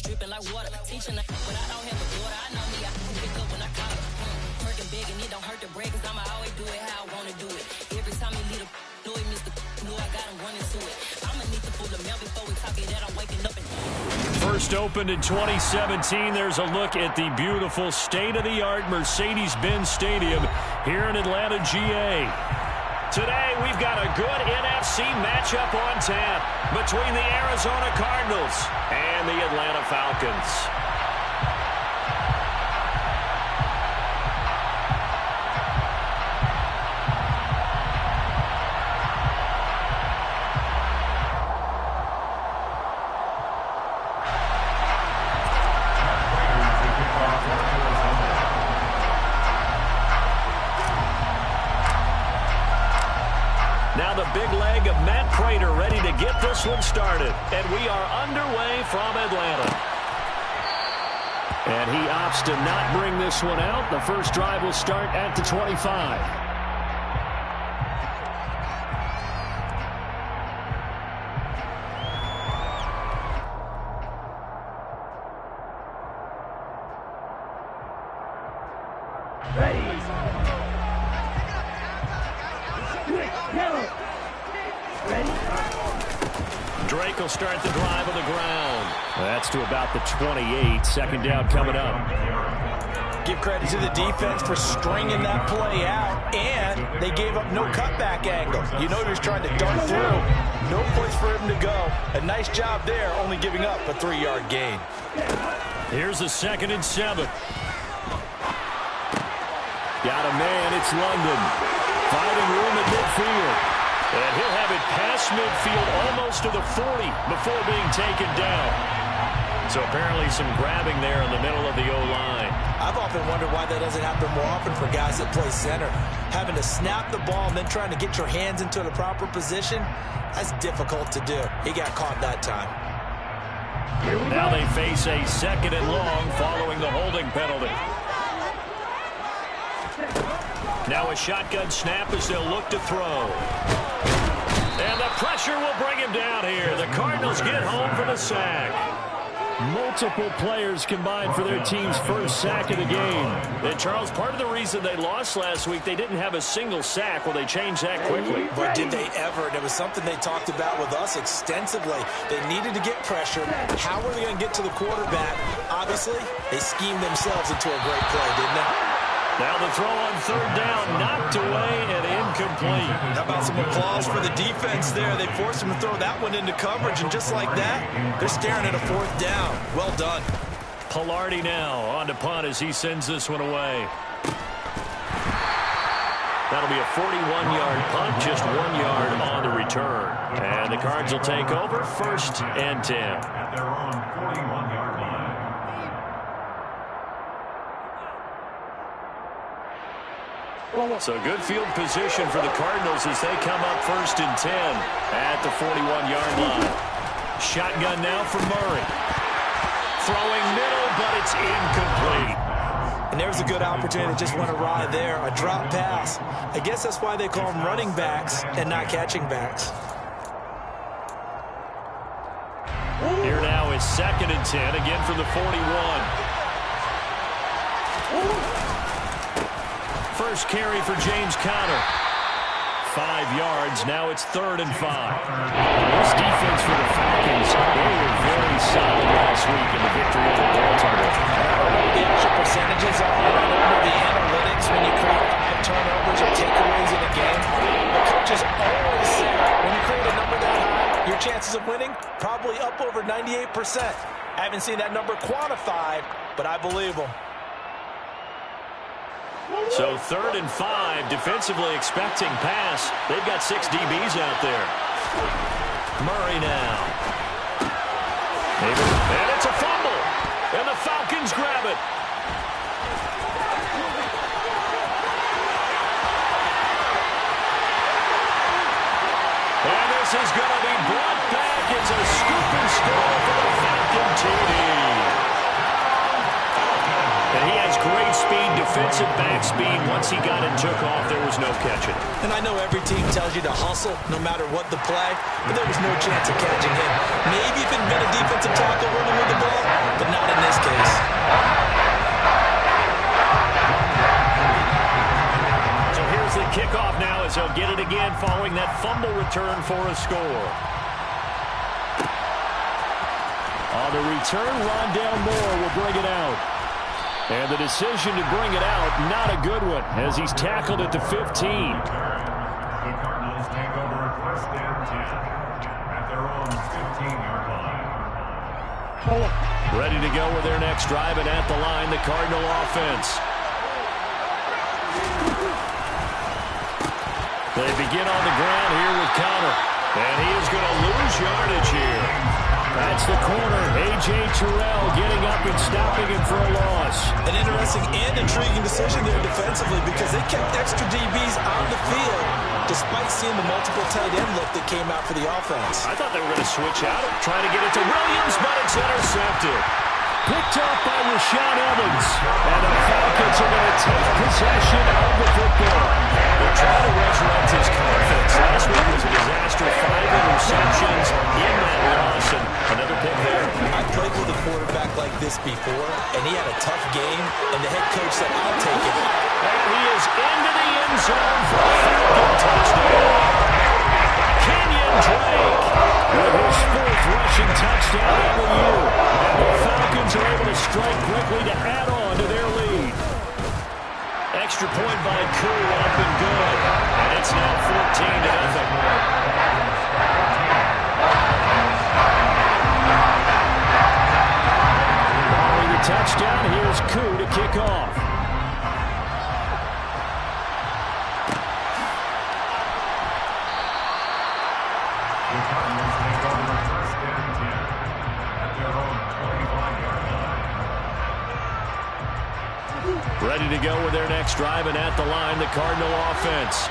Diamonds dripping like water. Teaching her, but I don't have a daughter. I know me, I can pick up when I call her. Working big and it don't hurt to break, cause I'ma always do it how I wanna do it. Every time he lead a know it, Mr. Know I got him running to it. I'ma need to pull the mail before we talk it that I'm waking up and First opened in 2017. There's a look at the beautiful state-of-the-art Mercedes-Benz Stadium here in Atlanta, GA. Today, we've got a good NFC matchup on tap between the Arizona Cardinals and the Atlanta Falcons. Now the big leg of Matt Prater ready to get this one started. And we are underway from Atlanta. And he opts to not bring this one out. The first drive will start at the 25. Drake will start the drive on the ground. That's to about the 28. Second down coming up. Give credit to the defense for stringing that play out, and they gave up no cutback angle. You know he was trying to dart through. No place for him to go. A nice job there, only giving up a 3-yard gain. Here's a 2nd and 7. Got a man, it's London. Finding room at midfield. And he'll have it past midfield almost to the 40 before being taken down. So apparently some grabbing there in the middle of the O-line. I've often wondered why that doesn't happen more often for guys that play center. Having to snap the ball and then trying to get your hands into the proper position, that's difficult to do. He got caught that time. Now they face a 2nd and long following the holding penalty. Now a shotgun snap as they'll look to throw. And the pressure will bring him down here. The Cardinals get home for the sack. Multiple players combined for their team's first sack of the game. And Charles, part of the reason they lost last week, they didn't have a single sack. Well, they changed that quickly. But did they ever? And it was something they talked about with us extensively. They needed to get pressure. How were they going to get to the quarterback? Obviously, they schemed themselves into a great play, didn't they? Now the throw on 3rd down, knocked away and incomplete. How about some applause for the defense there? They forced him to throw that one into coverage, and just like that, they're staring at a 4th down. Well done. Pilardi now on to punt as he sends this one away. That'll be a 41-yard punt, just 1 yard on the return. And the Cards will take over 1st and 10. At their own 41-yard line. So good field position for the Cardinals as they come up 1st and 10 at the 41-yard line. Shotgun now for Murray. Throwing middle, but it's incomplete. And there's a good opportunity. Just went awry there. A drop pass. I guess that's why they call them running backs and not catching backs. Here now is 2nd and 10, again from the 41. First carry for James Conner. 5 yards. Now it's 3rd and 5. This defense for the Falcons, they were very solid last week in the victory over Baltimore. I don't know what the actual percentages are. I don't know the analytics when you create 5 turnovers or takeaways in a game. The coaches always say when you create a number that high, your chances of winning probably up over 98%. I haven't seen that number quantified, but I believe them. So 3rd and 5, defensively expecting pass. They've got 6 DBs out there. Murray now. And it's a fumble. And the Falcons grab it. And this is going to be brought back. It's a scoop and score for the Falcon TD. And he has great speed, defensive back speed. Once he got and took off, there was no catching. And I know every team tells you to hustle no matter what the play, but there was no chance of catching him. Maybe if it had been a defensive tackle running with the ball, fumble return for a score. On the return, Rondale Moore will bring it out. And the decision to bring it out, not a good one, as he's tackled at the 15. The Cardinals take over first and 10 at their own 15-yard line. Ready to go with their next drive, and at the line, the Cardinal offense. They begin on the ground here with Connor. And he is going to lose yardage here. That's the corner, A.J. Terrell, getting up and stopping him for a loss. An interesting and intriguing decision there defensively because they kept extra DBs on the field despite seeing the multiple tight end look that came out for the offense. I thought they were going to switch out, try to get it to Williams, but it's intercepted. Picked up by Rashaan Evans. And the Falcons are going to take possession of the football. They're trying to resurrect his confidence. Last week was a disaster. 5 interceptions in that loss, and another pick there. I played with a quarterback like this before, and he had a tough game, and the head coach said, I'll take it. And he is into the end zone for a Falcon touchdown. Kenyon Drake with his 4th rushing touchdown of the year. And the Falcons are able to strike quickly to add on to their lead. Extra point by Koo, up and good. And it's now 14-0. Following the touchdown, here's Koo to kick off. Ready to go with their next drive, and at the line, the Cardinal offense.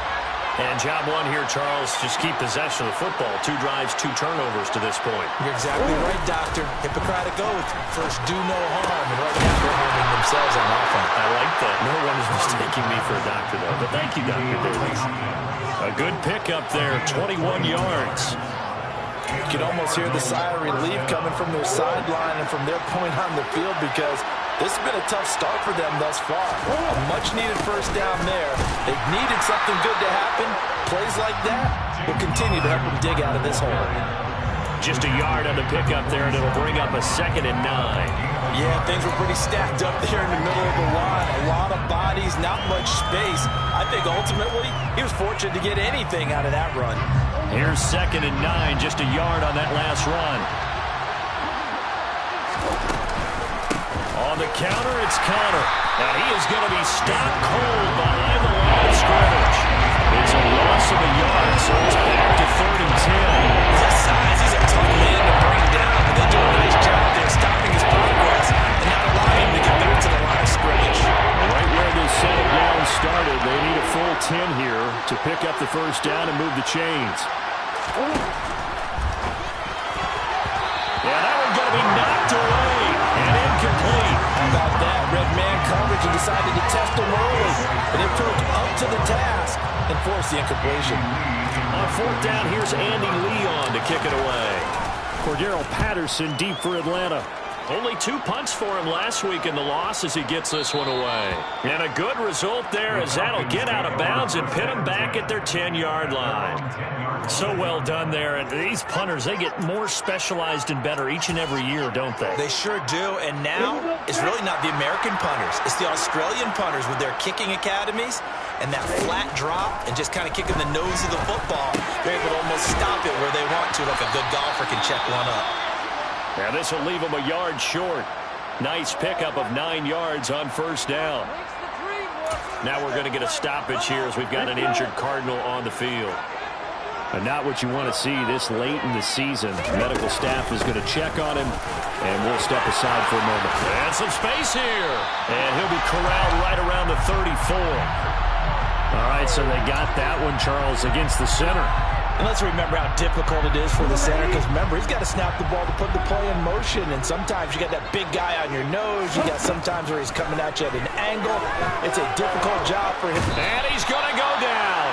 And job one here, Charles, just keep possession of the football. 2 drives, 2 turnovers to this point. You're exactly right, Doctor. Hippocratic oath. First, do no harm, and right now they're harming themselves on offense. I like that. No one is mistaking me for a doctor, though. But thank you, Dr. Davies. A good pickup there, 21 yards. You can almost hear the sigh of relief coming from their sideline and from their point on the field because this has been a tough start for them thus far. A much-needed first down there. They've needed something good to happen. Plays like that will continue to help them dig out of this hole. Just a yard on the pickup there, and it'll bring up a 2nd and 9. Yeah, things were pretty stacked up there in the middle of the line. A lot of bodies, not much space. I think ultimately he was fortunate to get anything out of that run. Here's 2nd and 9, just a yard on that last run. On the counter, it's Connor. Now he is going to be stopped cold behind the line of scrimmage. It's a loss of a yard, so it's back to 3rd and 10. His size, he's a tough man to bring down, but they do a nice job there stopping his progress and not allowing him to get back to the line of scrimmage. Right where this settled down started, they need a full 10 here to pick up the first down and move the chains. Yeah, that one's going to be knocked away and incomplete. How about that? Red man coverage and decided to test him early, but it proved up to the task and forced the incompletion. On 4th down, here's Andy Leon to kick it away. Cordero Patterson deep for Atlanta. Only 2 punts for him last week in the loss as he gets this one away. And a good result there as that'll get out of bounds and pit them back at their 10-yard line. So well done there. And these punters, they get more specialized and better each and every year, don't they? They sure do. And now it's really not the American punters. It's the Australian punters with their kicking academies and that flat drop and just kind of kicking the nose of the football. They're able to almost stop it where they want to, like a good golfer can check one up. Now this will leave them a yard short. Nice pickup of 9 yards on 1st down. Now we're going to get a stoppage here as we've got an injured Cardinal on the field. And not what you want to see this late in the season. Medical staff is going to check on him, and we'll step aside for a moment. And some space here. And he'll be corralled right around the 34. All right, so they got that one, Charles, against the center. And let's remember how difficult it is for the center because, remember, he's got to snap the ball to put the play in motion. And sometimes you got that big guy on your nose. You got sometimes where he's coming at you at an angle. It's a difficult job for him. And he's going to go down.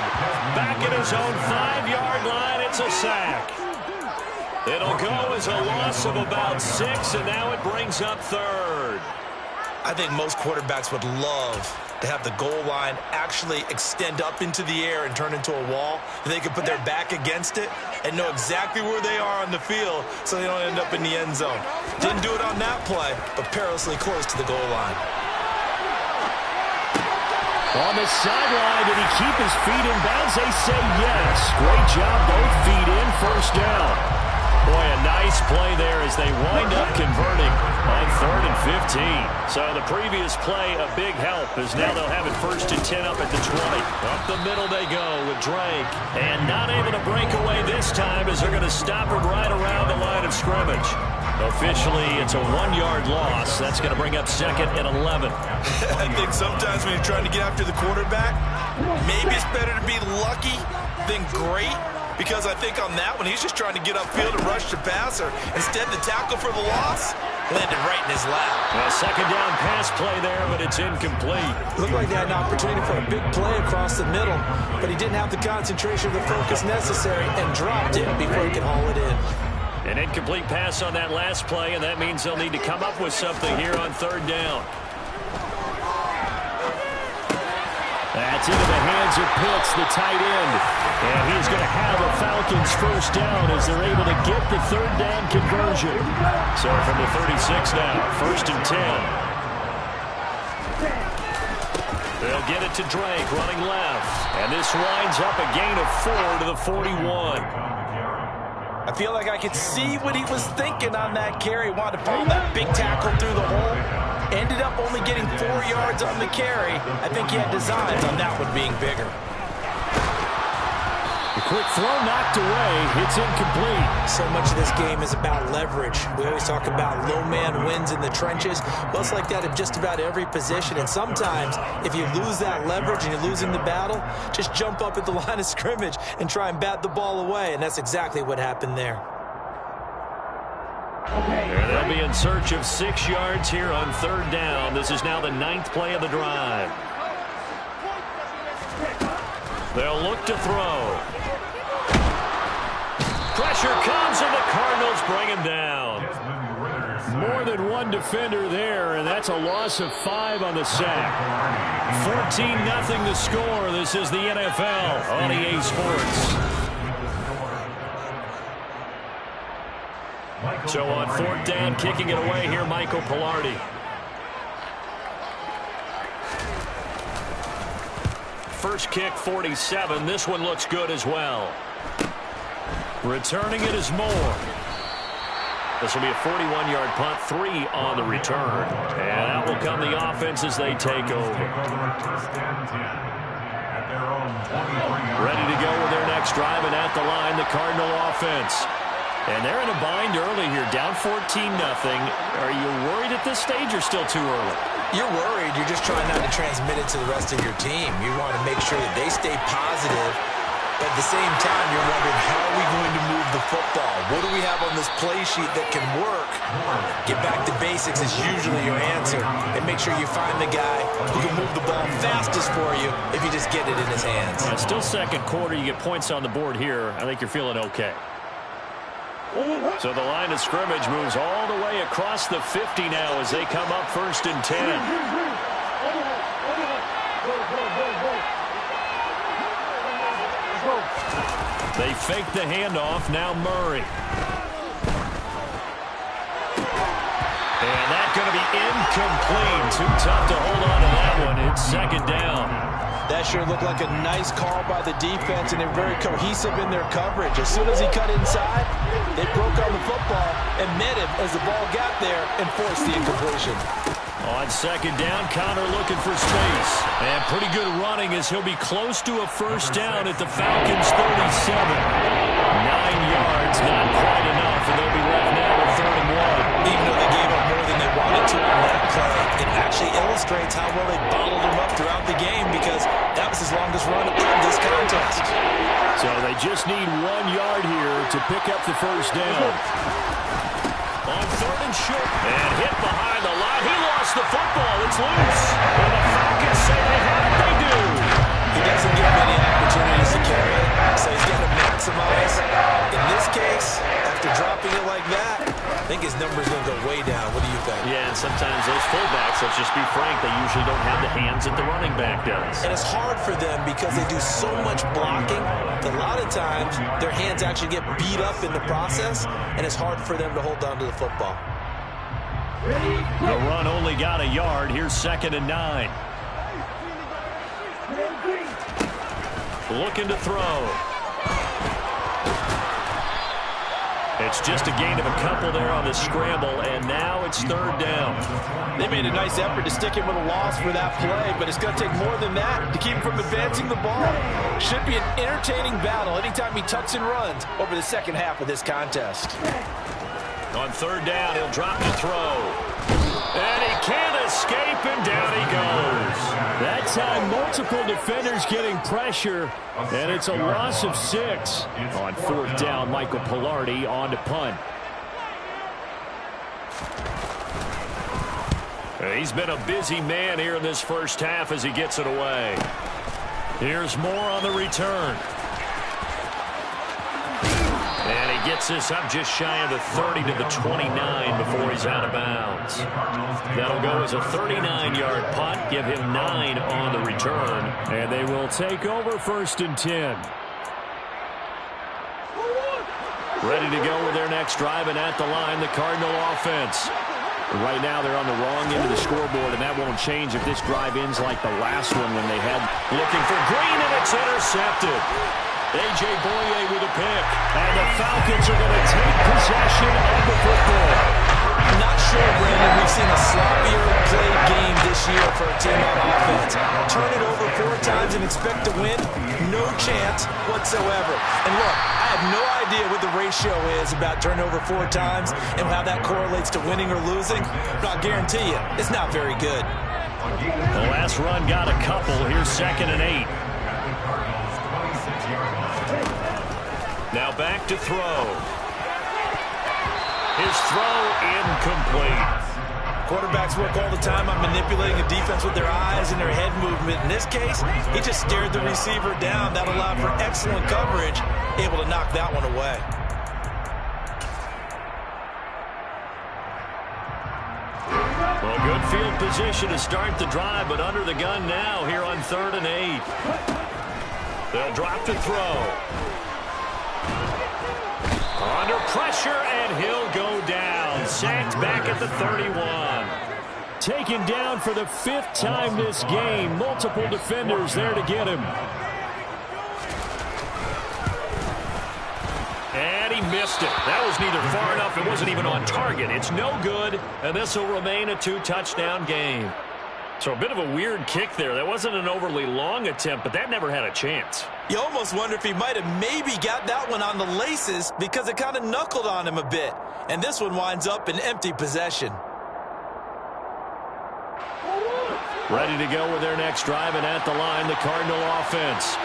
Back at his own 5-yard line, it's a sack. It'll go as a loss of about 6, and now it brings up 3rd. I think most quarterbacks would love to have the goal line actually extend up into the air and turn into a wall. They can put their back against it and know exactly where they are on the field so they don't end up in the end zone. Didn't do it on that play, but perilously close to the goal line. On the sideline, did he keep his feet in bounds? They say yes. Great job, both feet in, first down. Boy, a nice play there as they wind up converting on 3rd and 15. So the previous play, a big help, as now they'll have it 1st and 10 up at the 20. Up the middle they go with Drake. And not able to break away this time as they're going to stop him right around the line of scrimmage. Officially, it's a 1-yard loss. That's going to bring up 2nd and 11. I think sometimes when you're trying to get after the quarterback, maybe it's better to be lucky than great. Because I think on that one, he's just trying to get upfield and rush the passer. Instead, the tackle for the loss landed right in his lap. A 2nd down pass play there, but it's incomplete. Looked like they had an opportunity for a big play across the middle, but he didn't have the concentration or the focus necessary and dropped it before he could haul it in. An incomplete pass on that last play, and that means they'll need to come up with something here on 3rd down. That's into the hands of Pitts, the tight end. And he's going to have a Falcons first down as they're able to get the 3rd down conversion. So from the 36 now, 1st and 10. They'll get it to Drake running left. And this winds up a gain of 4 to the 41. I feel like I could see what he was thinking on that carry. Wanted to follow that big tackle through the hole. Ended up only getting 4 yards on the carry. I think he had designs on that one being bigger. The quick throw knocked away. It's incomplete. So much of this game is about leverage. We always talk about low man wins in the trenches. Well, it's like that at just about every position. And sometimes, if you lose that leverage and you're losing the battle, just jump up at the line of scrimmage and try and bat the ball away. And that's exactly what happened there. And they'll be in search of 6 yards here on 3rd down. This is now the 9th play of the drive. They'll look to throw. Pressure comes, and the Cardinals bring him down. More than one defender there, and that's a loss of 5 on the sack. 14-0 the score. This is the NFL on EA Sports. So on 4th down, kicking it away here, Michael Pilardi. First kick, 47. This one looks good as well. Returning it is Moore. This will be a 41-yard punt, 3 on the return. And out will come the offense as they take over. Ready to go with their next drive, and at the line, the Cardinal offense. And they're in a bind early here, down 14-0. Are you worried at this stage or still too early? You're worried. You're just trying not to transmit it to the rest of your team. You want to make sure that they stay positive. But at the same time, you're wondering, how are we going to move the football? What do we have on this play sheet that can work? Get back to basics is usually your answer. And make sure you find the guy who can move the ball fastest for you if you just get it in his hands. Still 2nd quarter. You get points on the board here. I think you're feeling okay. So the line of scrimmage moves all the way across the 50 now as they come up 1st and 10. They fake the handoff. Now Murray. And that's going to be incomplete. Too tough to hold on to that one. It's 2nd down. That sure looked like a nice call by the defense, and they're very cohesive in their coverage. As soon as he cut inside, they broke on the football and met him as the ball got there and forced the incompletion. On 2nd down, Connor looking for space. And pretty good running as he'll be close to a first down at the Falcons' 37. 9 yards, not quite enough, and they'll be left now with 3rd and 1. Even though they gave up more than they wanted to on that play, it actually illustrates how well they bottled him up throughout the game, because that was his longest run of this contest. So they just need 1 yard here to pick up the first down. On 3rd and short, and hit behind the line. He lost the football. It's loose. And the Falcons say they have it. They do. He doesn't get many opportunities to carry it, so he's got to maximize. In this case, after dropping it like that, I think his number's going to go way down. What do you think? Yeah, and sometimes those fullbacks, let's just be frank, they usually don't have the hands that the running back does. And it's hard for them because they do so much blocking. A lot of times, their hands actually get beat up in the process, and it's hard for them to hold on to the football. The run only got a yard. Here's 2nd and 9. Looking to throw. It's just a gain of a couple there on the scramble, and now it's 3rd down. They made a nice effort to stick him with a loss for that play, but it's going to take more than that to keep him from advancing the ball. Should be an entertaining battle anytime he tucks and runs over the second half of this contest. On 3rd down, he'll drop to throw. And he can't escape, and down he goes. That time, multiple defenders getting pressure, and it's a loss of 6. On 4th down, Michael Pilardi on to punt. He's been a busy man here in this first half as he gets it away. Here's more on the return. And he gets this up just shy of the 30 to the 29 before he's out of bounds. That'll go as a 39-yard punt, give him 9 on the return, and they will take over 1st and 10. Ready to go with their next drive, and at the line, the Cardinal offense. Right now, they're on the wrong end of the scoreboard, and that won't change if this drive ends like the last one when they had looking for Green, and it's intercepted. A.J. Boye with a pick, and the Falcons are going to take possession of the football. I'm not sure, Brandon, we've seen a sloppier played game this year for a team on offense. Turn it over 4 times and expect to win? No chance whatsoever. And look, I have no idea what the ratio is about turnover 4 times and how that correlates to winning or losing, but I'll guarantee you, it's not very good. The last run got a couple. Here's 2nd and 8. Now back to throw. His throw incomplete. Quarterbacks work all the time on manipulating a defense with their eyes and their head movement. In this case, he just stared the receiver down. That allowed for excellent coverage, able to knock that one away. Well, good field position to start the drive, but under the gun now here on 3rd and 8. They'll drop to throw. Under pressure, and he'll go down. Sacked back at the 31. Taken down for the 5th time this game. Multiple defenders there to get him. And he missed it. That was neither far enough. It wasn't even on target. It's no good, and this will remain a 2-touchdown game. So a bit of a weird kick there. That wasn't an overly long attempt, but that never had a chance. You almost wonder if he might have maybe got that one on the laces because it kind of knuckled on him a bit. And this one winds up in empty possession. Ready to go with their next drive, and at the line, the Cardinal offense.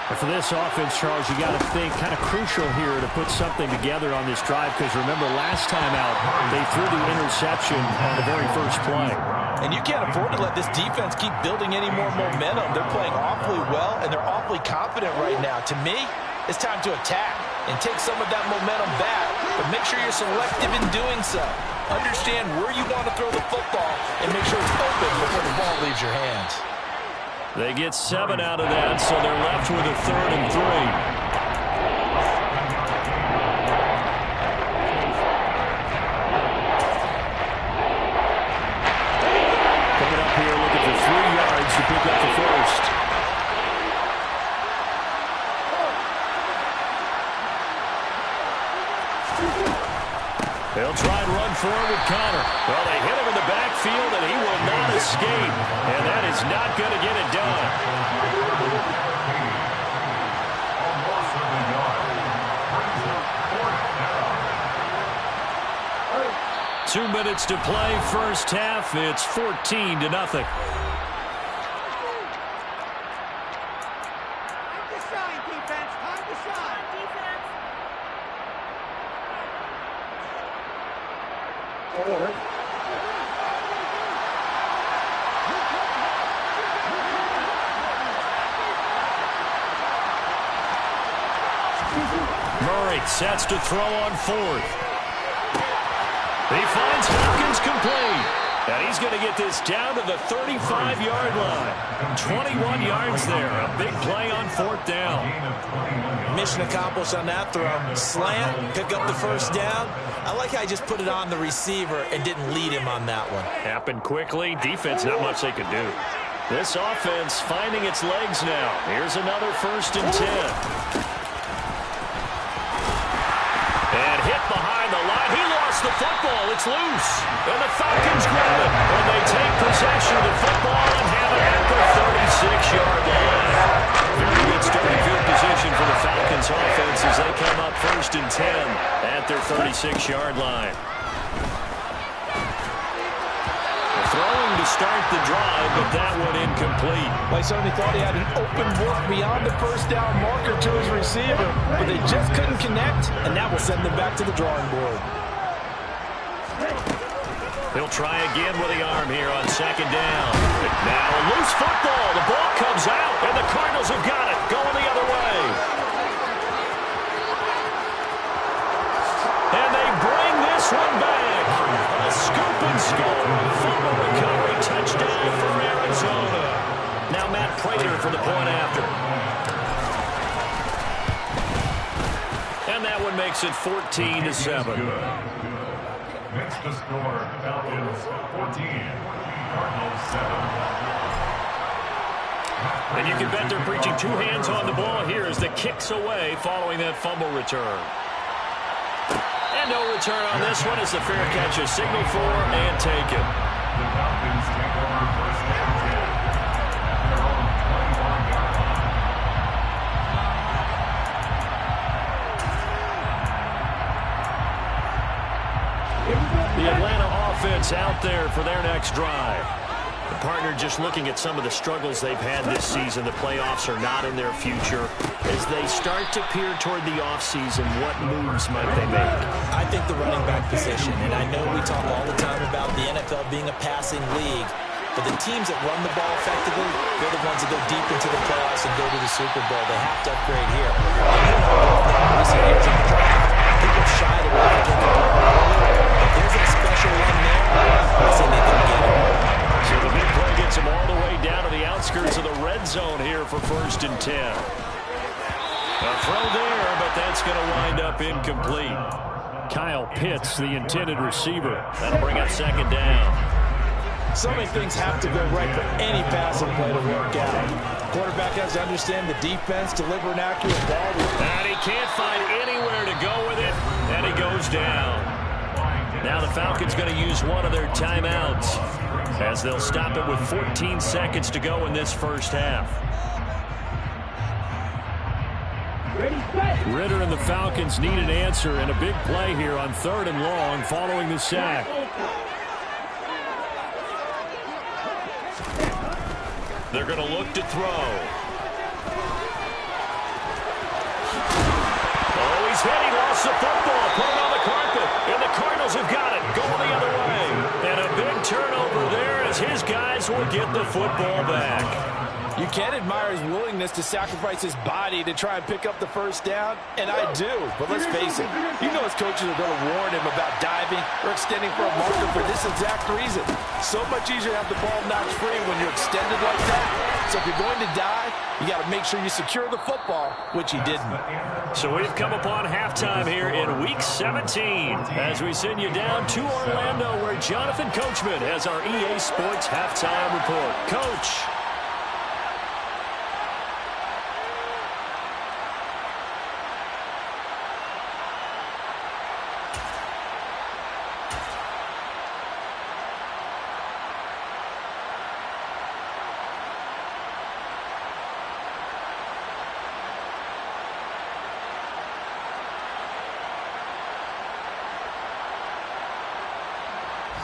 And for this offense, Charles, you got to think kind of crucial here to put something together on this drive because remember last time out, they threw the interception on the very first play. And you can't afford to let this defense keep building any more momentum. They're playing awfully well, and they're awfully confident right now. To me, it's time to attack and take some of that momentum back, but make sure you're selective in doing so. Understand where you want to throw the football and make sure it's open before the ball leaves your hands. They get 7 out of that, so they're left with a 3rd and 3. To pick up the first. They'll try and run forward with Connor. Well, they hit him in the backfield, and he will not escape. And that is not going to get it done. 2 minutes to play, first half. It's 14-0. Murray sets to throw on 4th. He finds Hopkins complete. And he's going to get this down to the 35-yard line. 21 yards there. A big play on 4th down. Mission accomplished on that throw. Slant, pick up the first down. I like how he just put it on the receiver and didn't lead him on that one. Happened quickly. Defense, not much they could do. This offense finding its legs now. Here's another 1st and 10. And hit behind the line. He lost the football. It's loose. And the Falcons grab it. And they take possession of the football and have it at the 36-yard line. Very good starting field position for the Falcons offense as they come up 1st and 10 at their 36-yard line. Throwing to start the drive, but that one incomplete. Well, he certainly thought he had an open look beyond the first down marker to his receiver, but they just couldn't connect, and that will send them back to the drawing board. He'll try again with the arm here on 2nd down. Now a loose football. The ball comes out, and the Cardinals have got it. Going the other way. And they bring this one back. A scoop and score. Fumble recovery. Touchdown for Arizona. Now Matt Prater for the point after. And that one makes it 14-7. Next to score, Falcons 14, Cardinals 7. And you can bet they're preaching 2 hands on the ball here as the kick's away following that fumble return. And no return on this one as the fair catch is signaled for and taken. The Falcons take over 1st and 10 at their own 21-yard line. The Atlanta offense out there for their next drive. The partner just looking at some of the struggles they've had this season. The playoffs are not in their future. As they start to peer toward the offseason, what moves might they make? I think the running back position, and I know we talk all the time about the NFL being a passing league, but the teams that run the ball effectively, they're the ones that go deep into the playoffs and go to the Super Bowl. They have to upgrade here. Recent years in the draft, people shied away from taking the ball early. If there's a special one there, I say they can get it. So the big play gets him all the way down to the outskirts of the red zone here for 1st and 10. A throw there, but that's going to wind up incomplete. Kyle Pitts, the intended receiver. That'll bring up 2nd down. So many things have to go right for any passing play to work out. Quarterback has to understand the defense, deliver an accurate ball. And he can't find anywhere to go with it, and he goes down. Now the Falcons going to use one of their timeouts as they'll stop it with 14 seconds to go in this 1st half. Ritter and the Falcons need an answer and a big play here on 3rd and long following the sack. They're going to look to throw. Oh, he's hit. He lost the football. Put it on the carpet. And the Cardinals have got it. Going the other way. And a big turnover there as his guys will get the football back. You can admire his willingness to sacrifice his body to try and pick up the first down, and I do. But let's face it, you know his coaches are going to warn him about diving or extending for a marker for this exact reason. So much easier to have the ball knocked free when you're extended like that. So if you're going to dive, you got to make sure you secure the football, which he didn't. So we've come upon halftime here in Week 17 as we send you down to Orlando where Jonathan Coachman has our EA Sports halftime report. Coach.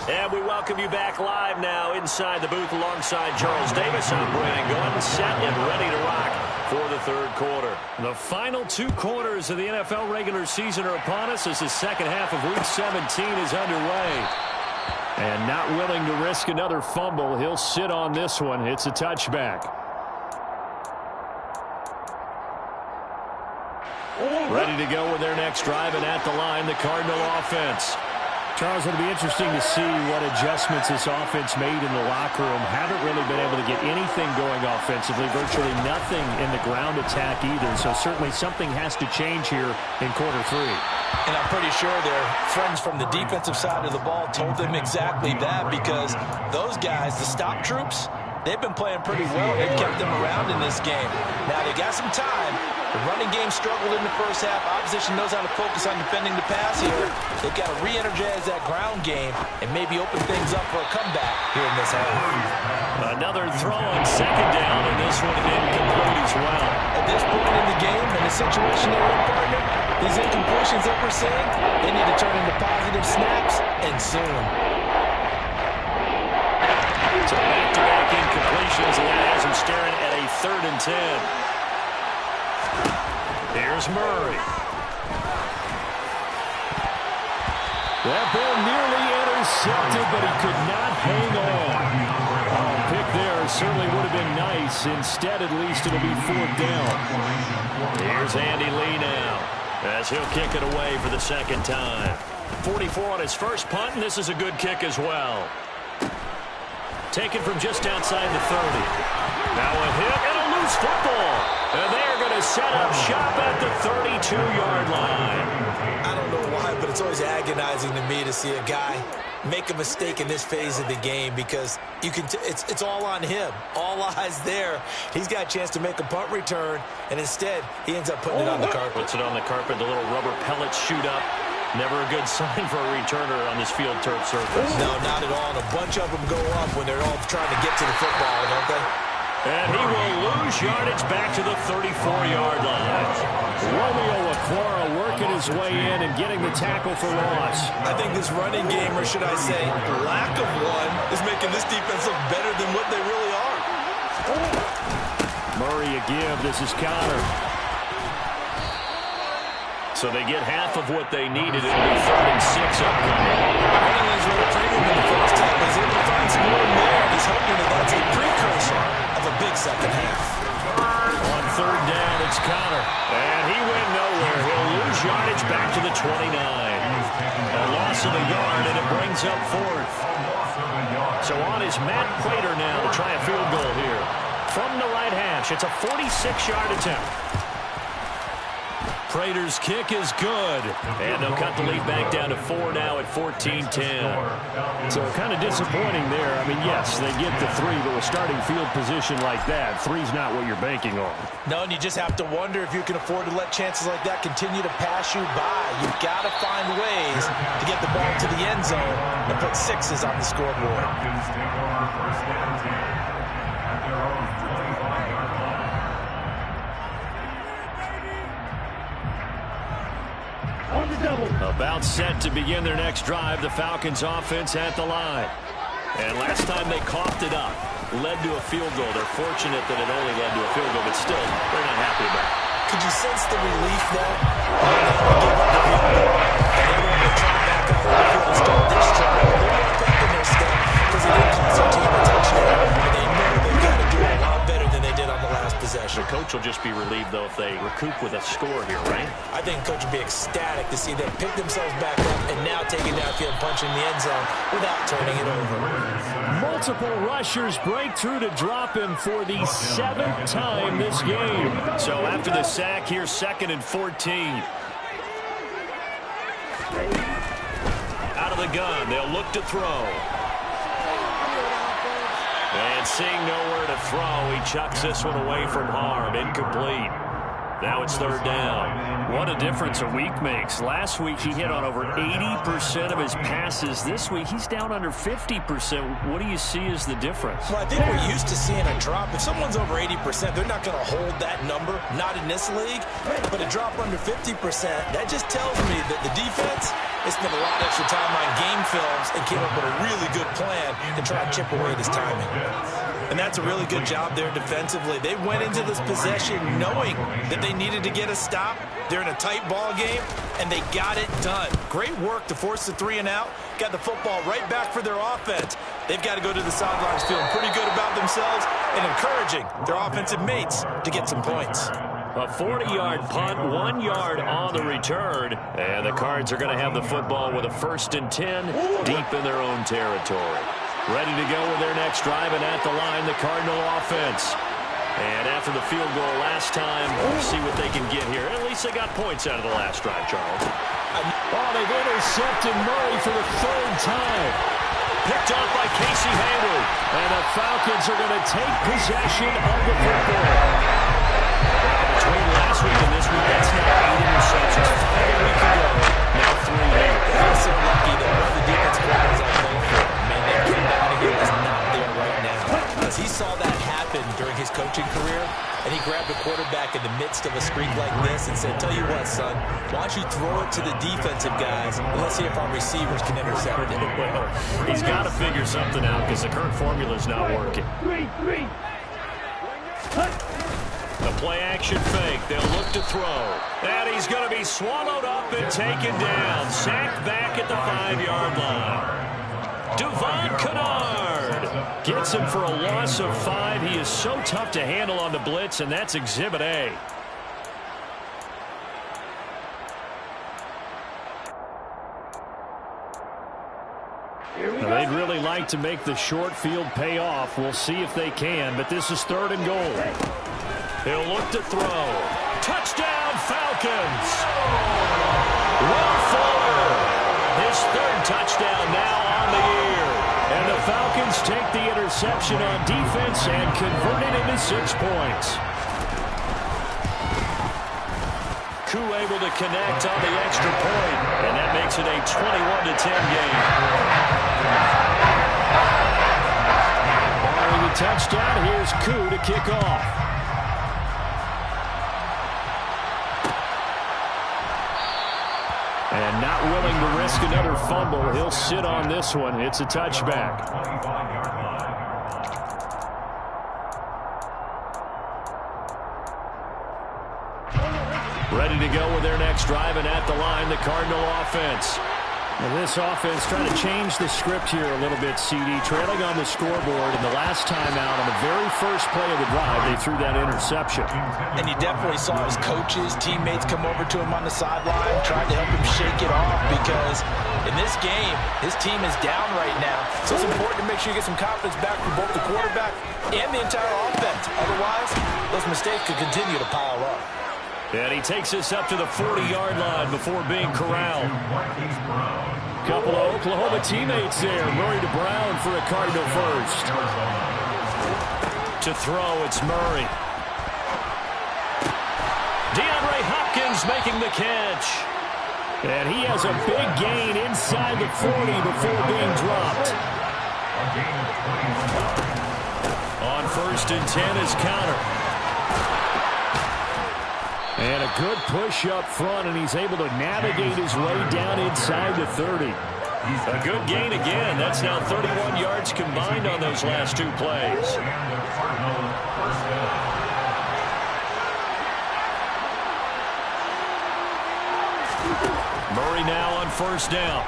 And we welcome you back live now inside the booth alongside Charles Davis. I'm Brandon Gordon, set and ready to rock for the 3rd quarter. The final 2 quarters of the NFL regular season are upon us as the 2nd half of Week 17 is underway. And not willing to risk another fumble, he'll sit on this one. It's a touchback. Ready to go with their next drive, and at the line, the Cardinal offense. Charles, it'll be interesting to see what adjustments this offense made in the locker room. Haven't really been able to get anything going offensively, virtually nothing in the ground attack either. So certainly something has to change here in quarter 3. And I'm pretty sure their friends from the defensive side of the ball told them exactly that, because those guys, the stop troops, they've been playing pretty well. They've kept them around in this game. Now they got some time. The running game struggled in the first half. Opposition knows how to focus on defending the pass here. They've got to re-energize that ground game and maybe open things up for a comeback here in this half. Another throw on second down, and this one incomplete as well. At this point in the game, in the situation they're in, partner, these incompletions that we're seeing, they need to turn into positive snaps, and soon. So back-to-back incompletions, and that has him staring at a 3rd and 10. Here's Murray. That ball nearly intercepted, but he could not hang on. Oh, pick there certainly would have been nice. Instead, at least it'll be 4th down. Here's Andy Lee now, as he'll kick it away for the 2nd time. 44 on his first punt, and this is a good kick as well. Taken from just outside the 30. Now a hit and a loose football. And they're going to set up shop at the 32-yard line. I don't know why, but it's always agonizing to me to see a guy make a mistake in this phase of the game, because you can it's all on him. All eyes there. He's got a chance to make a punt return, and instead he ends up putting it on the carpet. Puts it on the carpet. The little rubber pellets shoot up. Never a good sign for a returner on this field turf surface. No, not at all. And a bunch of them go up when they're all trying to get to the football, don't they? And he will lose yardage back to the 34-yard line. Romeo Okwara working his way in and getting the tackle for loss. I think this running game, or should I say lack of one, is making this defense look better than what they really are. Murray a give. This is Connor. So they get half of what they needed. It'll be 3rd and 6 upcoming. Running is really premium in the first half. He's able to find some more there. He's hoping that that's a precursor of a big second half. On 3rd down, it's Connor. And he went nowhere. He'll lose yardage back to the 29. A loss of a yard, and it brings up 4th. So on is Matt Prater now to try a field goal here. From the right hash, it's a 46-yard attempt. Prater's kick is good. And they'll cut the lead back down to 4 now at 14-10. So kind of disappointing there. I mean, yes, they get the 3, but with starting field position like that, 3's not what you're banking on. No, and you just have to wonder if you can afford to let chances like that continue to pass you by. You've got to find ways to get the ball to the end zone and put 6s on the scoreboard. About set to begin their next drive, the Falcons offense at the line. And last time they coughed it up, led to a field goal. They're fortunate that it only led to a field goal, but still, they're not happy about it. Could you sense the relief there? They were able to try back out on the field and start this drive. They're not picking their step because they didn't cost their team a touchdown. And they know they've got to do a lot better than they did on the last possession. The coach will just be relieved, though, if they recoup with a score here, right? I think the coach would be ecstatic to see them pick themselves back up and now take it downfield, punching the end zone without turning it over. Multiple rushers break through to drop him for the 7th time this game. So after the sack, here's 2nd and 14. Out of the gun, they'll look to throw. And seeing nowhere to throw, he chucks this one away from harm. Incomplete. Now it's 3rd down. What a difference a week makes. Last week he hit on over 80% of his passes. This week he's down under 50%. What do you see as the difference? Well, I think we're used to seeing a drop. If someone's over 80%, they're not going to hold that number. Not in this league. But a drop under 50%, that just tells me that the defense has spent a lot of extra time on game films and came up with a really good plan to try and chip away at his timing. And that's a really good job there defensively. They went into this possession knowing that they needed to get a stop. They're in a tight ball game, and they got it done. Great work to force the 3 and out. Got the football right back for their offense. They've got to go to the sidelines feeling pretty good about themselves and encouraging their offensive mates to get some points. A 40-yard punt, 1 yard on the return. And the Cards are going to have the football with a 1st and 10 deep in their own territory. Ready to go with their next drive, and at the line, the Cardinal offense. And after the field goal last time, we'll see what they can get here. At least they got points out of the last drive, Charles. Oh, they've intercepted Murray for the 3rd time. Picked off by Casey Hayward. And the Falcons are going to take possession of the football. Between last week and this week, that's now 8 interceptions. 5 a week ago, now 3 here. They're so lucky that one of the defense players I played for, man, that came down here is not there right now. Because he saw that happen during his coaching career, and he grabbed the quarterback in the midst of a streak like this and said, tell you what, son, why don't you throw it to the defensive guys, and let's see if our receivers can intercept it. Well, he's got to figure something out because the current formula is not working. The play-action fake. They'll look to throw. And he's going to be swallowed up and taken down. Sacked back at the 5-yard line. Devon Kennard gets him for a loss of 5. He is so tough to handle on the blitz, and that's Exhibit A. Now, they'd really like to make the short field pay off. We'll see if they can, but this is 3rd and goal. He'll look to throw. Touchdown, Falcons! Will Fuller, his 3rd touchdown now on the year. And the Falcons take the interception on defense and convert it into 6 points. Koo able to connect on the extra point, and that makes it a 21-10 game. Following the touchdown, here's Koo to kick off. And not willing to risk another fumble, he'll sit on this one. It's a touchback. Ready to go with their next drive, and at the line, the Cardinal offense. Now this offense trying to change the script here a little bit, CD. Trailing on the scoreboard, and the last time out on the very first play of the drive, they threw that interception. And you definitely saw his coaches, teammates come over to him on the sideline, trying to help him shake it off, because in this game, his team is down right now. So it's important to make sure you get some confidence back from both the quarterback and the entire offense. Otherwise, those mistakes could continue to pile up. And he takes us up to the 40-yard line before being corralled. Couple of Oklahoma teammates there. Murray to Brown for a Cardinal first. To throw, it's Murray. DeAndre Hopkins making the catch. And he has a big gain inside the 40 before being dropped. On 1st and 10 is Counter. And a good push up front, and he's able to navigate his way down inside the 30. A good gain again. That's now 31 yards combined on those last 2 plays. Murray now on 1st down.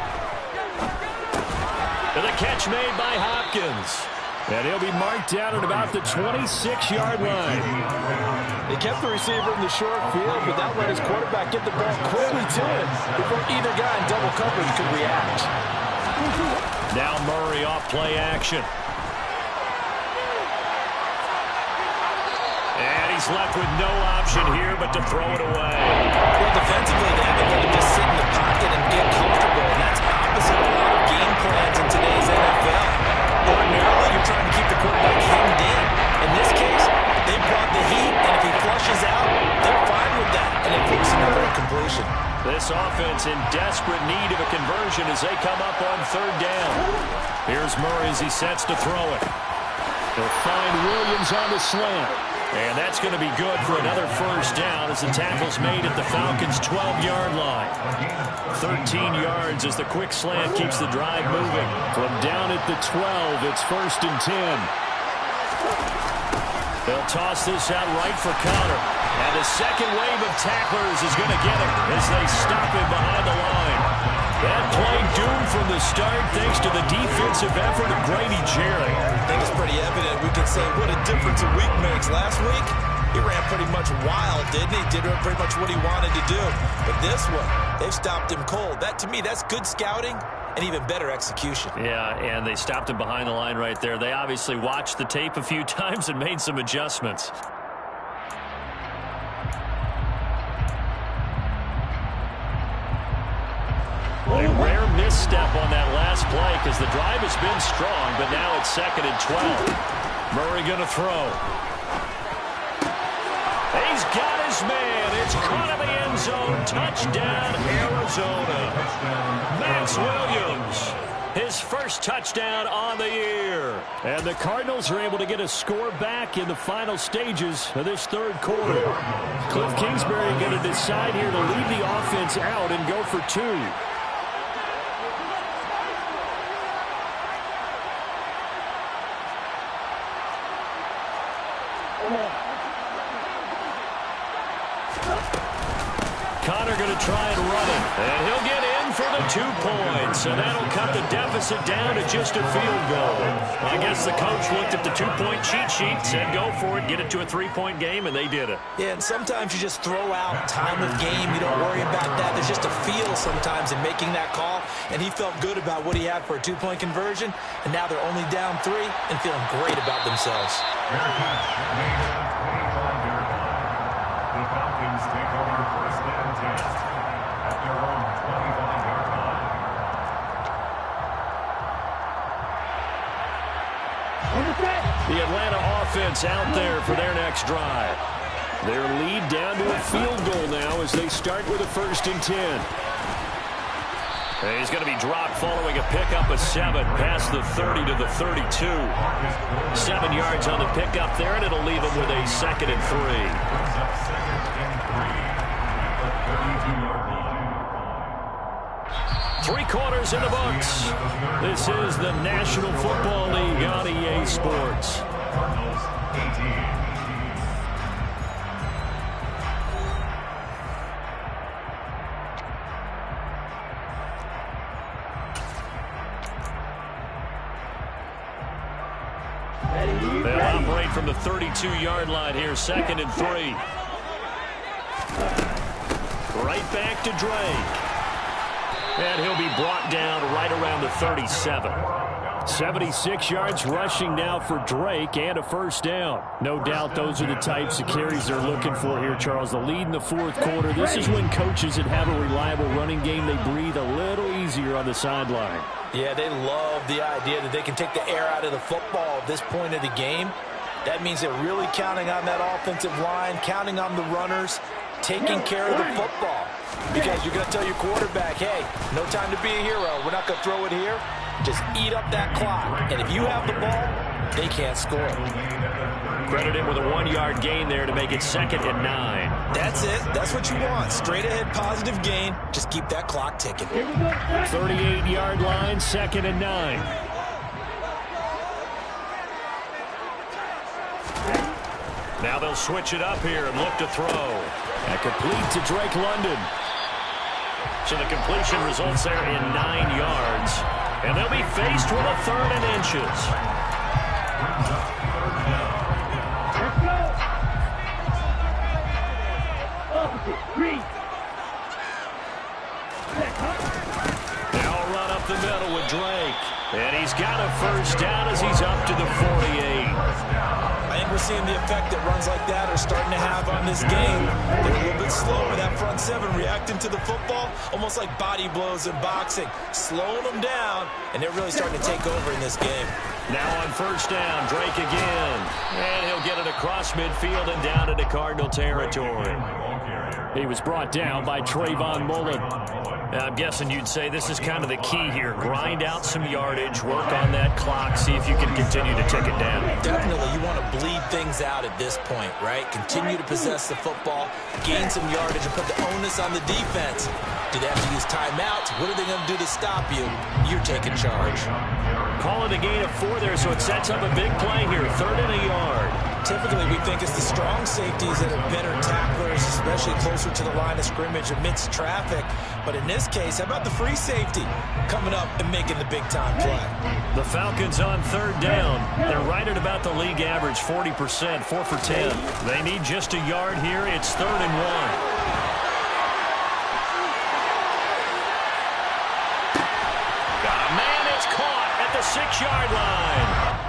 And the catch made by Hopkins. And he'll be marked down at about the 26-yard line. They kept the receiver in the short field, but that let his quarterback get the ball quickly to him before either guy in double coverage could react. Now Murray off play action. And he's left with no option here but to throw it away. Well, defensively, they haven't let him just sit in the pocket and get comfortable, and that's opposite of a lot of game plans in today's NFL. Ordinarily, you're trying to keep the quarterback hemmed in. In this case, they brought the heat, and if he flushes out, they're fine with that, and they force another incompletion. This offense in desperate need of a conversion as they come up on 3rd down. Here's Murray as he sets to throw it. They'll find Williams on the slant. And that's going to be good for another 1st down as the tackle's made at the Falcons' 12-yard line. 13 yards as the quick slant keeps the drive moving. From down at the 12, it's 1st and 10. They'll toss this out right for Counter. And the second wave of tacklers is going to get him as they stop him behind the line. That play doomed from the start thanks to the defensive effort of Grady Jarrett. I think it's pretty evident. We can say what a difference a week makes. Last week, He ran pretty much wild, didn't he? Did pretty much what he wanted to do. But this one, they've stopped him cold. That, to me, that's good scouting and even better execution. Yeah, and they stopped him behind the line right there. They obviously watched the tape a few times and made some adjustments. A rare misstep on that last play because the drive has been strong, but now it's 2nd and 12. Murray going to throw. He's got his man. It's caught in the end zone. Touchdown, Arizona. Max Williams, his first touchdown on the year. And the Cardinals are able to get a score back in the final stages of this third quarter. Cliff Kingsbury going to decide here to leave the offense out and go for 2. Connor going to try and run it. And he'll get in for the 2 points. And that'll cut the deficit down to just a field goal. I guess the coach looked at the 2-point cheat sheet, said go for it, get it to a 3-point game, and they did it. Yeah, and sometimes you just throw out time of game. You don't worry about that. There's just a feel sometimes in making that call. And he felt good about what he had for a 2-point conversion. And now they're only down 3 and feeling great about themselves. The Falcons take over 1st and 10 at their own 25-yard line. The Atlanta offense out there for their next drive. Their lead down to a field goal now as they start with a 1st and 10. He's going to be dropped following a pickup of 7 past the 30 to the 32. 7 yards on the pickup there, and it'll leave him with a 2nd and 3. Three quarters in the books. This is the National Football League on EA Sports. Cardinals 18. They'll operate from the 32-yard line here, 2nd and 3. Right back to Drake. And he'll be brought down right around the 37. 76 yards rushing now for Drake and a 1st down. No doubt those are the types of carries they're looking for here, Charles. The lead in the 4th quarter. This is when coaches that have a reliable running game, they breathe a little easier on the sideline. Yeah, they love the idea that they can take the air out of the football at this point of the game. That means they're really counting on that offensive line, counting on the runners, taking care of the football. Because you're going to tell your quarterback, hey, no time to be a hero. We're not going to throw it here. Just eat up that clock. And if you have the ball, they can't score. Credit him with a 1-yard gain there to make it 2nd and 9. That's it. That's what you want. Straight ahead positive gain. Just keep that clock ticking. 38-yard line, 2nd and 9. Now they'll switch it up here and look to throw. That complete to Drake London. So the completion results there in 9 yards. And they'll be faced with a 3rd and inches. Now a run up the middle with Drake. And he's got a 1st down as he's up to the 48. I think we're seeing the effect that runs like that are starting to have on this game. They're a little bit slower. That front 7 reacting to the football, almost like body blows in boxing, slowing them down, and they're really starting to take over in this game. Now on 1st down, Drake again. And he'll get it across midfield and down into Cardinal territory. He was brought down by Trayvon Mullen. I'm guessing you'd say this is kind of the key here. Grind out some yardage, work on that clock, see if you can continue to tick it down. Definitely, you want to bleed things out at this point, right? Continue to possess the football, gain some yardage, and put the onus on the defense. Do they have to use timeouts? What are they going to do to stop you? You're taking charge. Calling a gain of 4 there, so it sets up a big play here. 3rd and a yard. typically we think it's the strong safeties that are better tacklers, especially closer to the line of scrimmage amidst traffic. But in this case, how about the free safety coming up and making the big-time play? The Falcons on third down. They're right at about the league average, 40%, 4 for 10. They need just a yard here. It's 3rd and 1. Got a man. It's caught at the 6-yard line.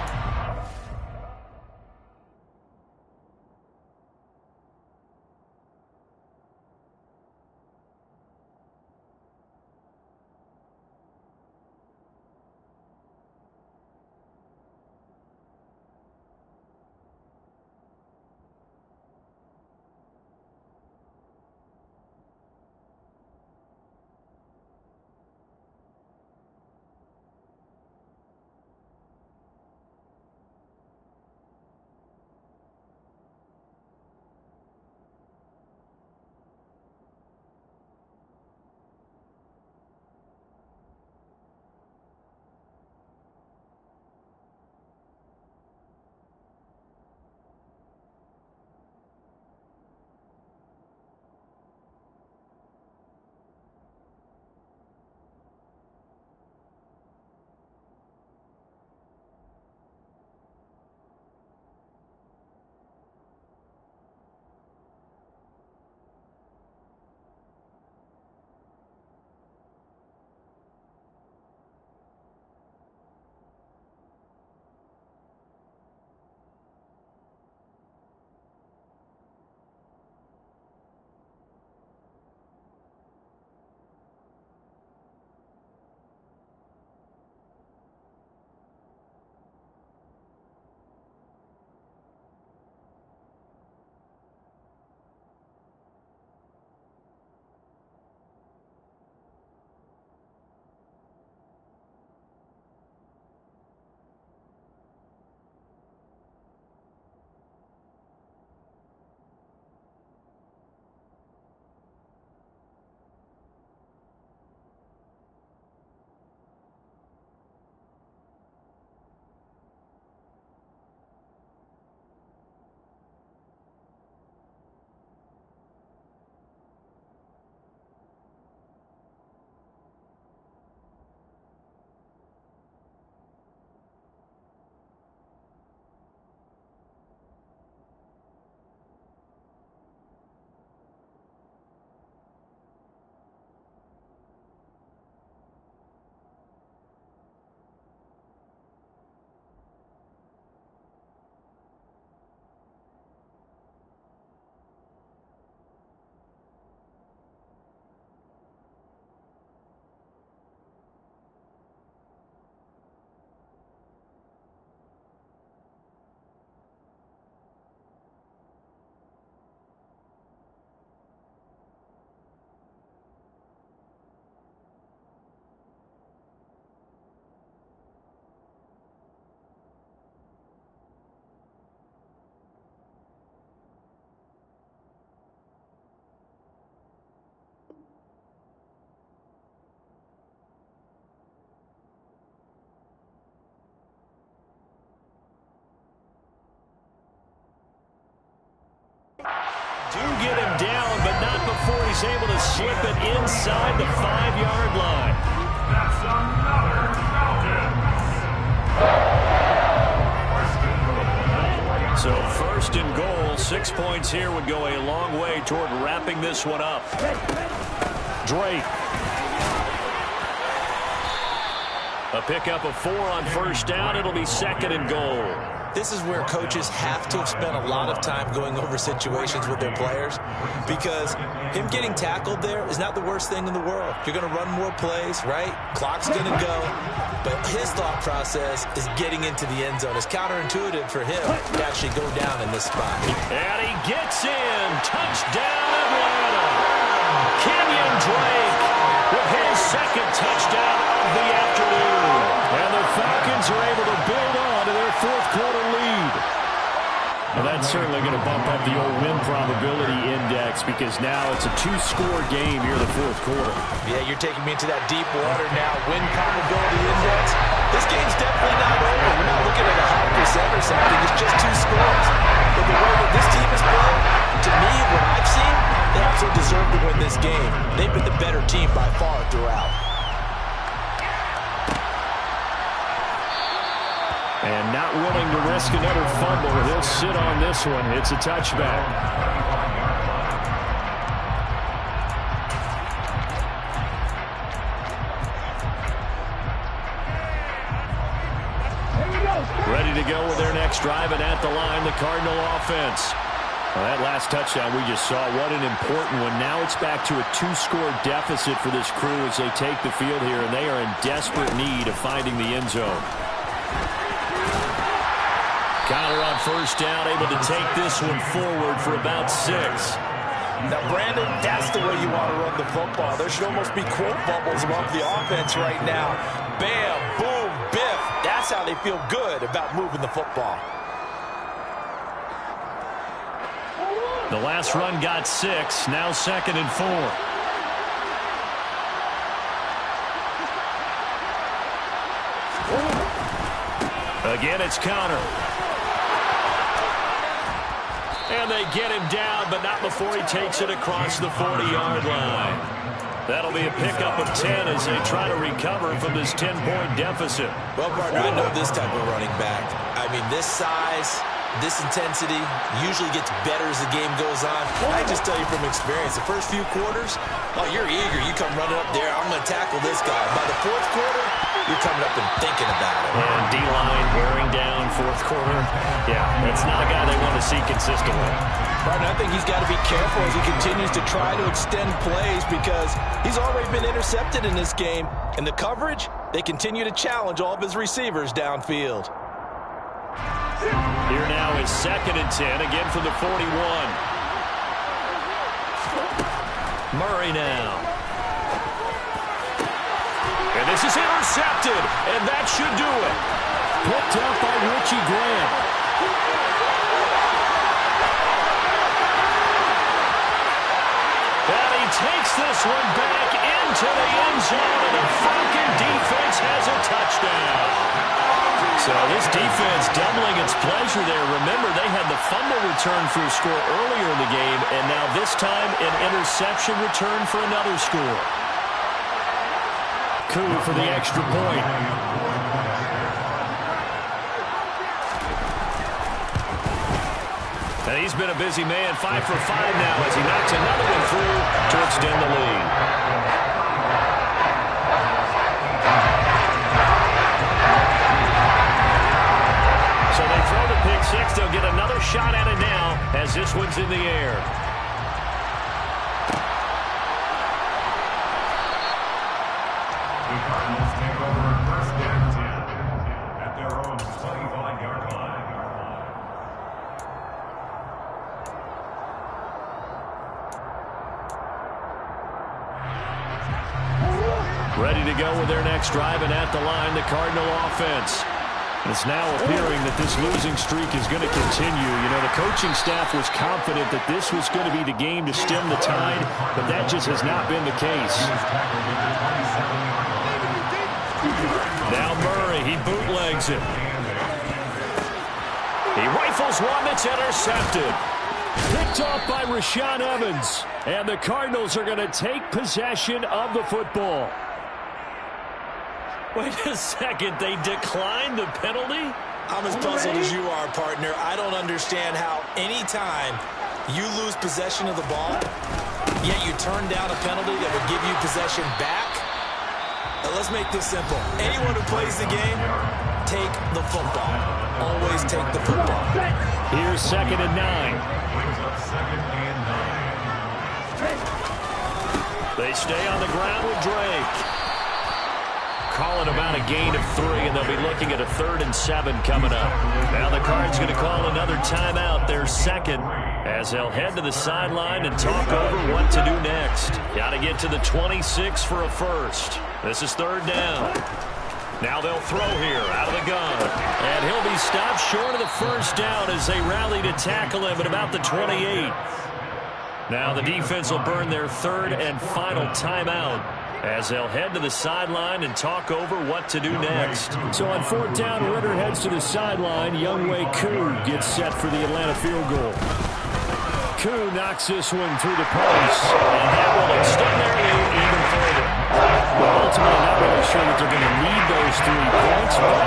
Do get him down, but not before he's able to slip it inside the 5-yard line. That's another Falcon. So 1st and goal, 6 points here would go a long way toward wrapping this one up. Drake. A pickup of 4 on 1st down. It'll be 2nd and goal. This is where coaches have to have spent a lot of time going over situations with their players, because him getting tackled there is not the worst thing in the world. You're going to run more plays, right? Clock's going to go. But his thought process is getting into the end zone. It's counterintuitive for him to actually go down in this spot. And he gets in. Touchdown, Atlanta. Kenyon Drake with his 2nd touchdown of the afternoon. And the Falcons are able to build on to their 4th quarter lead. Well, that's certainly going to bump up the old win probability index, because now it's a 2-score game here in the 4th quarter. Yeah, you're taking me into that deep water now. Win probability index. This game's definitely not over. We're not looking at 100% or something. It's just 2 scores. in this game. They've been the better team by far throughout. And not willing to risk another fumble. He'll sit on this one. It's a touchback. Ready to go with their next drive, and at the line, the Cardinal offense. Well, that last touchdown we just saw, what an important one. Now it's back to a 2-score deficit for this crew as they take the field here, and they are in desperate need of finding the end zone. Kyler on first down, able to take this one forward for about 6. Now, Brandon, that's the way you want to run the football. There should almost be quote bubbles above the offense right now. Bam, boom, biff. That's how they feel good about moving the football. The last run got 6, now 2nd and 4. Again, it's Connor. And they get him down, but not before he takes it across the 40-yard line. That'll be a pickup of 10 as they try to recover from this 10-point deficit. Well, partner, I know this type of running back. I mean, this size, this intensity usually gets better as the game goes on. I just tell you from experience, the first few quarters, oh, you're eager. You come running up there, I'm going to tackle this guy. By the 4th quarter, you're coming up and thinking about it. And D-line wearing down 4th quarter. Yeah, that's not a guy they want to see consistently. Partner, I think he's got to be careful as he continues to try to extend plays because he's already been intercepted in this game. And the coverage, they continue to challenge all of his receivers downfield. Here now is 2nd and 10, again from the 41. Murray now. And this is intercepted, and that should do it. Picked up by Richie Grant. And he takes this one back into the end zone, and the Falcon defense has a touchdown. So this defense doubling its pleasure there. Remember, they had the fumble return for a score earlier in the game, and now this time an interception return for another score. Koo for the extra point. And he's been a busy man, 5 for 5 now as he knocks another one through to extend the lead. So they throw the pick 6. They'll get another shot at it now as this one's in the air. The Cardinals take over 1st and 10 at their own 25-yard line. Ready to go with their next drive, and at the line, the Cardinal offense. It's now appearing that this losing streak is going to continue. You know, the coaching staff was confident that this was going to be the game to stem the tide, but that just has not been the case. Now Murray, he bootlegs it. He rifles one that's intercepted. Picked off by Rashaan Evans. And the Cardinals are going to take possession of the football. Wait a second, they declined the penalty? I'm as puzzled as you are, partner. I don't understand how any time you lose possession of the ball, yet you turn down a penalty that would give you possession back. Now, let's make this simple. Anyone who plays the game, take the football. Always take the football. Here's 2nd and 9. Brings up 2nd and 9. They stay on the ground with Drake. Calling about a gain of 3, and they'll be looking at a 3rd and 7 coming up. Now the Cards going to call another timeout, their 2nd, as they'll head to the sideline and talk over what to do next. Got to get to the 26 for a 1st. This is 3rd down. Now they'll throw here out of the gun. And he'll be stopped short of the 1st down as they rally to tackle him at about the 28. Now the defense will burn their 3rd and final timeout as they'll head to the sideline and talk over what to do next. So on 4th down, Ritter heads to the sideline. Younghoe Koo gets set for the Atlanta field goal. Koo knocks this one through the post, and that will extend their lead even further. Well, ultimately, not really sure that they're going to need those 3 points, but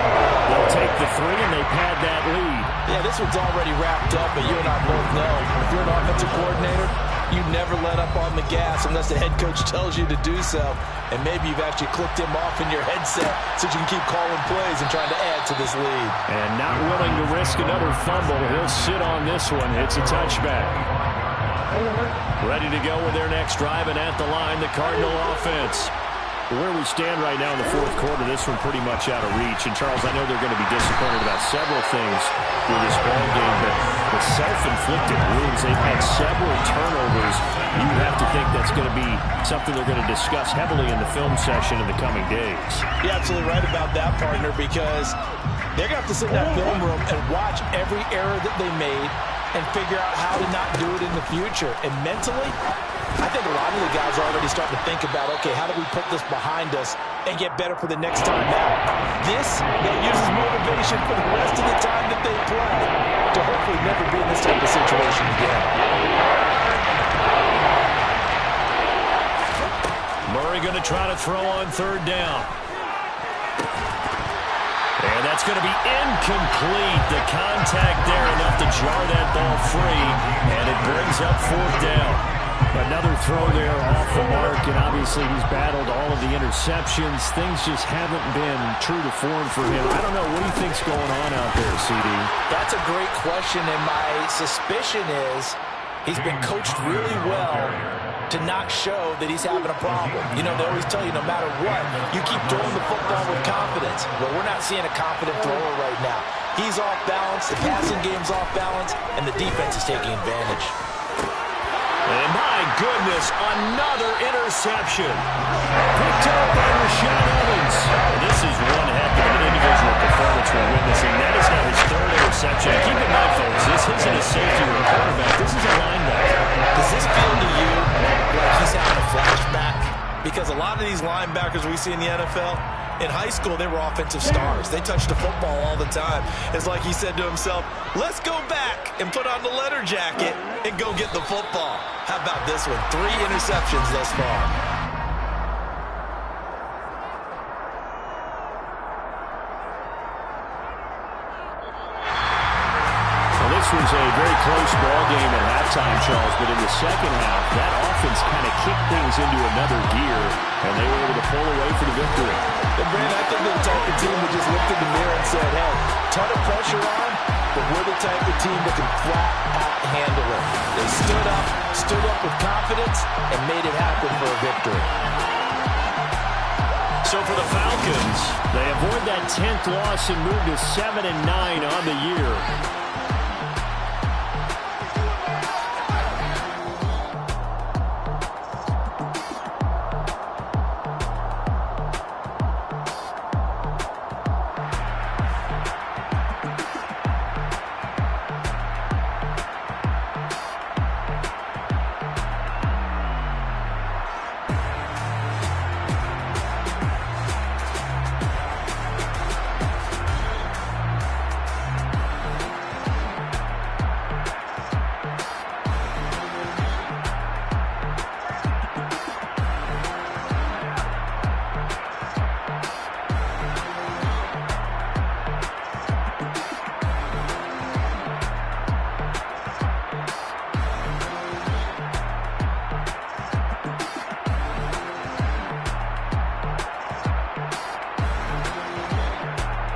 they'll take the 3 and they pad that lead. Yeah, this one's already wrapped up, but you and I both know if you're an offensive coordinator, you never let up on the gas unless the head coach tells you to do so. And maybe you've actually clicked him off in your headset so you can keep calling plays and trying to add to this lead. And not willing to risk another fumble, he'll sit on this one. It's a touchback. Ready to go with their next drive, and at the line, the Cardinal offense. Where we stand right now in the fourth quarter, this one pretty much out of reach. And, Charles, I know they're going to be disappointed about several things with this ball game, but the self-inflicted wounds, they've had several turnovers. You have to think that's going to be something they're going to discuss heavily in the film session in the coming days. You're absolutely right about that, partner, because they're going to have to sit in that film room and watch every error that they made and figure out how to not do it in the future. And mentally, I think a lot of the guys are already starting to think about, okay, how do we put this behind us and get better for the next time out? This will use as motivation for the rest of the time that they play to hopefully never be in this type of situation again. Murray going to try to throw on 3rd down. And that's going to be incomplete. The contact there enough to jar that ball free, and it brings up 4th down. Another throw there off the mark, and obviously he's battled all of the interceptions. Things just haven't been true to form for him. I don't know. What do you think's going on out there, CD? That's a great question, and my suspicion is he's been coached really well to not show that he's having a problem. You know, they always tell you no matter what, you keep throwing the football with confidence. Well, we're not seeing a confident thrower right now. He's off balance, the passing game's off balance, and the defense is taking advantage. And my goodness, another interception. Picked up by Rashaan Evans. This is one heck of an individual performance we're witnessing. That is now his 3rd interception. Keep in mind, folks, this isn't a safety or a quarterback. This is a linebacker. Does this feel to you like he's having a flashback? Because a lot of these linebackers we see in the NFL, in high school, they were offensive stars. They touched the football all the time. It's like he said to himself, let's go back and put on the letter jacket and go get the football. How about this one? 3 interceptions thus far. This was a very close ball game at halftime, Charles, but in the second half, that offense kind of kicked things into another gear, and they were able to pull away for the victory. And Brandon, I think they're the type of team that just looked in the mirror and said, hey, ton of pressure on, but we're the type of team that can flat out handle it. They stood up with confidence, and made it happen for a victory. So for the Falcons, they avoid that 10th loss and move to 7-9 on the year.